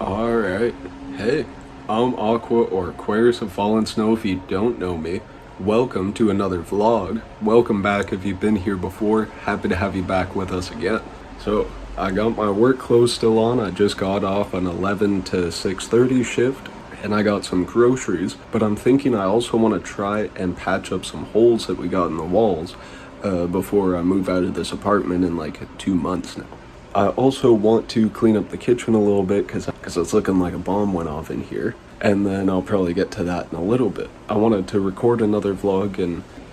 Alright, hey, I'm Aqua or Aquarius of Fallen Snow if you don't know me. Welcome to another vlog. Welcome back if you've been here before. Happy to have you back with us again. So, I got my work clothes still on. I just got off an 11 to 6:30 shift and I got some groceries, but I'm thinking I also want to try and patch up some holes that we got in the walls before I move out of this apartment in like 2 months now. I also want to clean up the kitchen a little bit because it's looking like a bomb went off in here. And then I'll probably get to that in a little bit. I wanted to record another vlog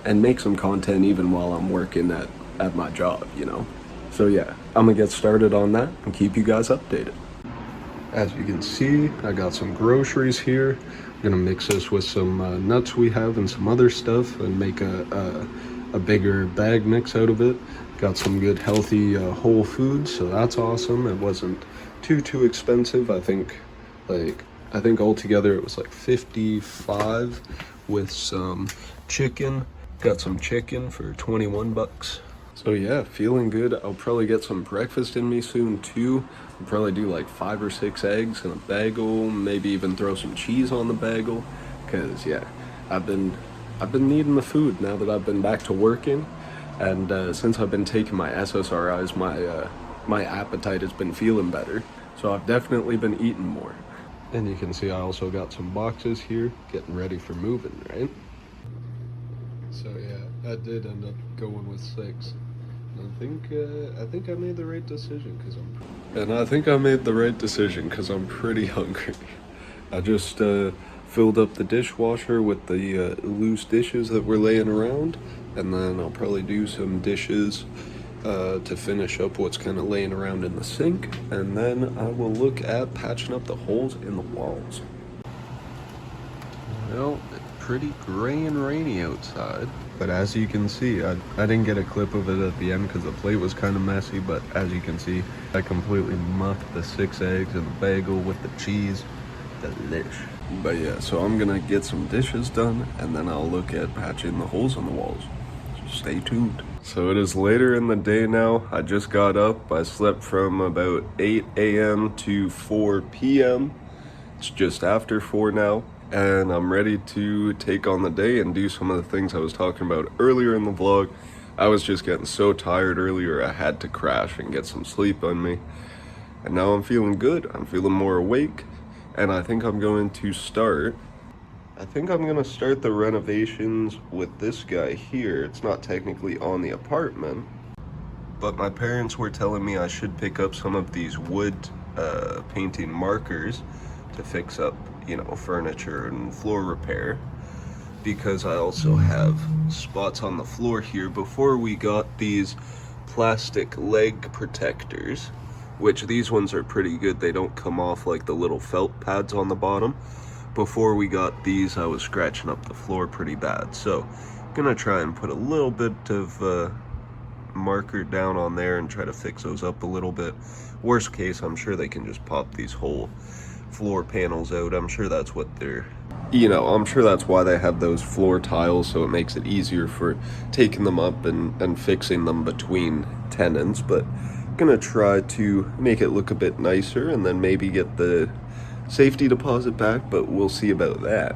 and make some content even while I'm working at my job, you know? So yeah, I'm gonna get started on that and keep you guys updated. As you can see, I got some groceries here. I'm gonna mix this with some nuts we have and some other stuff and make a bigger bag mix out of it. Got some good healthy whole foods, so that's awesome. It wasn't too expensive. I think altogether it was like 55 with some chicken. Got some chicken for 21 bucks. So yeah, feeling good. I'll probably get some breakfast in me soon too. I'll probably do like 5 or 6 eggs and a bagel, maybe even throw some cheese on the bagel. Cause yeah, I've been needing the food now that I've been back to working. And since I've been taking my SSRIs, my appetite has been feeling better. So I've definitely been eating more. And you can see I also got some boxes here, getting ready for moving, right? So yeah, I did end up going with 6. And I think I made the right decision because I'm pretty hungry. I just filled up the dishwasher with the loose dishes that were laying around, and then I'll probably do some dishes to finish up what's kind of laying around in the sink, and then I will look at patching up the holes in the walls. Well, it's pretty gray and rainy outside, but as you can see, I didn't get a clip of it at the end because the plate was kind of messy, but as you can see, I completely muffed the 6 eggs and the bagel with the cheese. Delish. But yeah, so I'm gonna get some dishes done and then I'll look at patching the holes in the walls. So stay tuned. So it is later in the day now. I just got up. I slept from about 8 a.m. to 4 p.m. It's just after 4 now. And I'm ready to take on the day and do some of the things I was talking about earlier in the vlog. I was just getting so tired earlier, I had to crash and get some sleep on me. And now I'm feeling good. I'm feeling more awake. And I think I'm going to start the renovations with this guy here. It's not technically on the apartment, but my parents were telling me I should pick up some of these wood painting markers to fix up, you know, furniture and floor repair, because I also have spots on the floor here before we got these plastic leg protectors, which these ones are pretty good. They don't come off like the little felt pads on the bottom. Before we got these, I was scratching up the floor pretty bad. So I'm gonna try and put a little bit of marker down on there and try to fix those up a little bit. Worst case, I'm sure they can just pop these whole floor panels out. I'm sure that's what they're, I'm sure that's why they have those floor tiles, so it makes it easier for taking them up and fixing them between tenants. But gonna try to make it look a bit nicer and then maybe get the safety deposit back, but we'll see about that.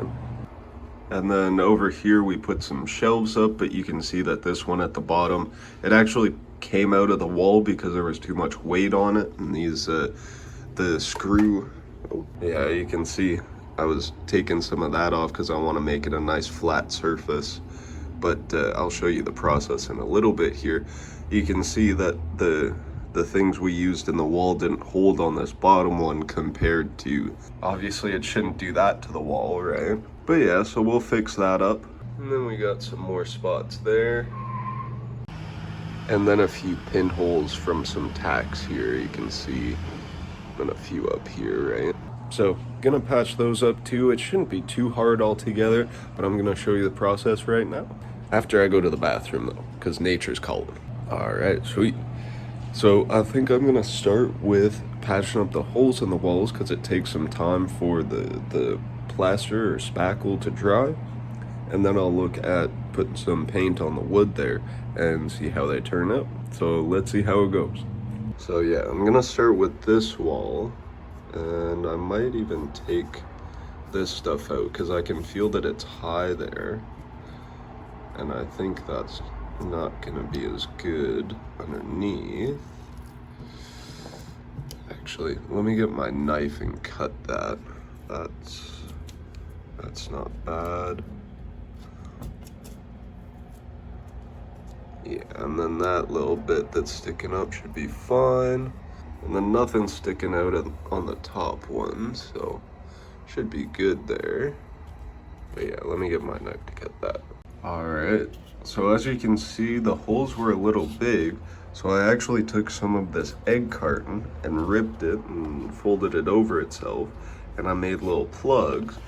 And then over here we put some shelves up, but you can see that this one at the bottom, it actually came out of the wall because there was too much weight on it, and these the screw, yeah, you can see I was taking some of that off because I want to make it a nice flat surface. But I'll show you the process in a little bit here. You can see that the things we used in the wall didn't hold on this bottom one compared to, obviously it shouldn't do that to the wall, right? But yeah, so we'll fix that up. And then we got some more spots there. And then a few pinholes from some tacks here, you can see, and a few up here, right? So gonna patch those up too. It shouldn't be too hard altogether, but I'm gonna show you the process right now. After I go to the bathroom though, because nature's calling. All right, sweet. So I think I'm gonna start with patching up the holes in the walls because it takes some time for the plaster or spackle to dry. And then I'll look at putting some paint on the wood there and see how they turn out. So let's see how it goes. So yeah, I'm gonna start with this wall. And I might even take this stuff out because I can feel that it's high there. And I think that's not gonna be as good underneath. Actually, let me get my knife and cut that. That's not bad. Yeah, and then that little bit that's sticking up should be fine. And then nothing's sticking out on the top one, so should be good there. But yeah, let me get my knife to cut that. Alright, so as you can see, the holes were a little big, so I actually took some of this egg carton and ripped it and folded it over itself, and I made little plugs,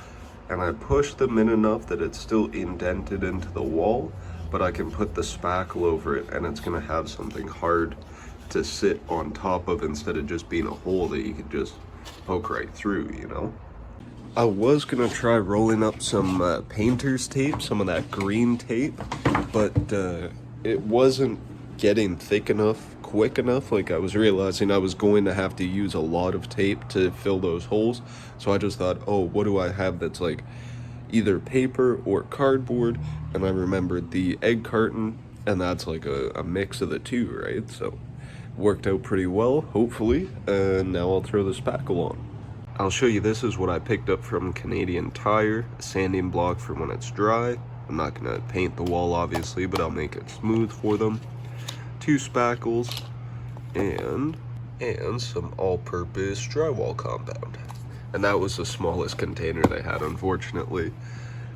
and I pushed them in enough that it's still indented into the wall, but I can put the spackle over it and it's gonna have something hard to sit on top of instead of just being a hole that you can just poke right through, you know? I was gonna try rolling up some painter's tape, some of that green tape, but it wasn't getting thick enough, quick enough. Like, I was realizing I was going to have to use a lot of tape to fill those holes. So I just thought, oh, what do I have that's like either paper or cardboard? And I remembered the egg carton, and that's like a mix of the two, right? So worked out pretty well, hopefully, and now I'll throw the spackle on. I'll show you, this is what I picked up from Canadian Tire, a sanding block for when it's dry. I'm not gonna paint the wall obviously, but I'll make it smooth for them. 2 spackles and some all-purpose drywall compound. And that was the smallest container they had, unfortunately.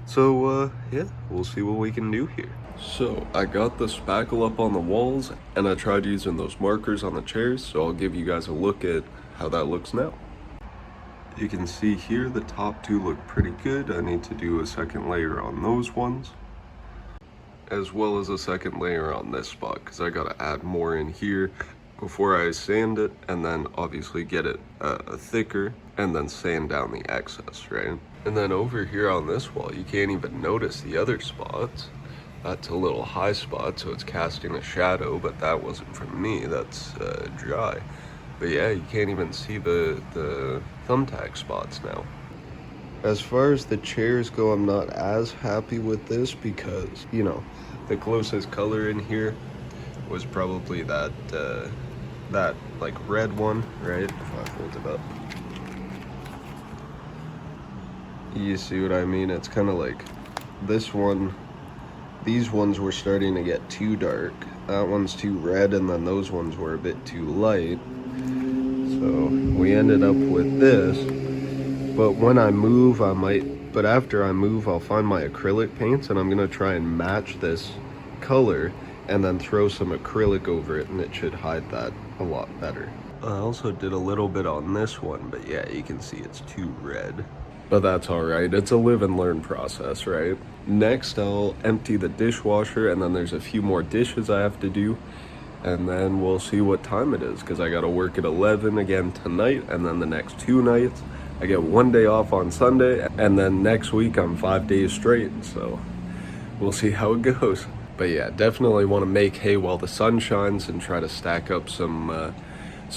So yeah, we'll see what we can do here. So I got the spackle up on the walls, and I tried using those markers on the chairs, so I'll give you guys a look at how that looks now. You can see here the top 2 look pretty good. I need to do a second layer on those ones, as well as a second layer on this spot, because I gotta add more in here before I sand it, and then obviously get it thicker, and then sand down the excess, right? And then over here on this wall, you can't even notice the other spots. That's a little high spot, so it's casting a shadow, but that wasn't from me, that's dry. But yeah, you can't even see the thumbtack spots now. As far as the chairs go, I'm not as happy with this because, you know, the closest color in here was probably that like red one, right? If I fold it up. You see what I mean? It's kind of like this one. These ones were starting to get too dark. That one's too red, and then those ones were a bit too light. So we ended up with this. But when I move, but after I move, I'll find my acrylic paints, and I'm gonna try and match this color and then throw some acrylic over it, and it should hide that a lot better. I also did a little bit on this one, but yeah, you can see it's too red. But that's all right, it's a live and learn process, right? Next, I'll empty the dishwasher, and then there's a few more dishes I have to do, and then we'll see what time it is, because I gotta work at 11 again tonight, and then the next 2 nights. I get 1 day off on Sunday, and then next week I'm 5 days straight, so we'll see how it goes. But yeah, definitely want to make hay while the sun shines and try to stack up some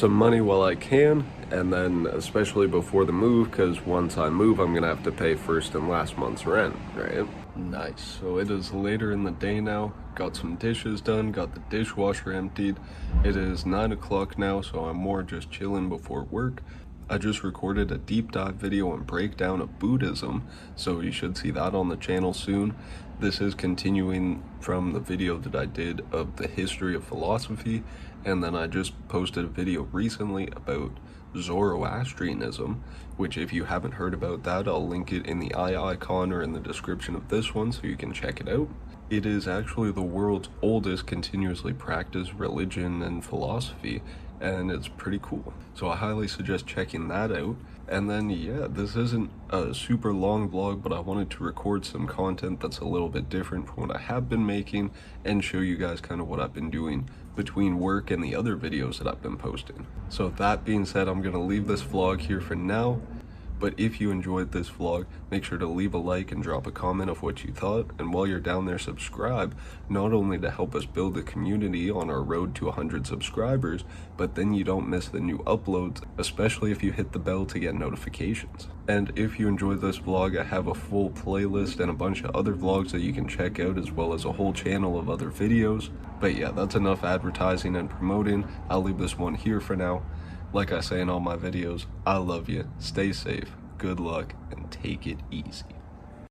money while I can, and then especially before the move, because once I move, I'm gonna have to pay first and last month's rent, right? Nice. So it is later in the day now. Got some dishes done, got the dishwasher emptied. It is 9 o'clock now, so I'm more just chilling before work. I just recorded a deep dive video and breakdown of Buddhism, so you should see that on the channel soon. This is continuing from the video that I did of the history of philosophy, and then I just posted a video recently about Zoroastrianism, which if you haven't heard about that, I'll link it in the eye icon or in the description of this one so you can check it out. It is actually the world's oldest continuously practiced religion and philosophy, and it's pretty cool. So I highly suggest checking that out. And then yeah, this isn't a super long vlog, but I wanted to record some content that's a little bit different from what I have been making and show you guys kind of what I've been doing between work and the other videos that I've been posting. So with that being said, I'm gonna leave this vlog here for now. But if you enjoyed this vlog, make sure to leave a like and drop a comment of what you thought. And while you're down there, subscribe, not only to help us build a community on our road to 100 subscribers, but then you don't miss the new uploads, especially if you hit the bell to get notifications. And if you enjoyed this vlog, I have a full playlist and a bunch of other vlogs that you can check out, as well as a whole channel of other videos. But yeah, that's enough advertising and promoting. I'll leave this one here for now. Like I say in all my videos, I love you, stay safe, good luck, and take it easy.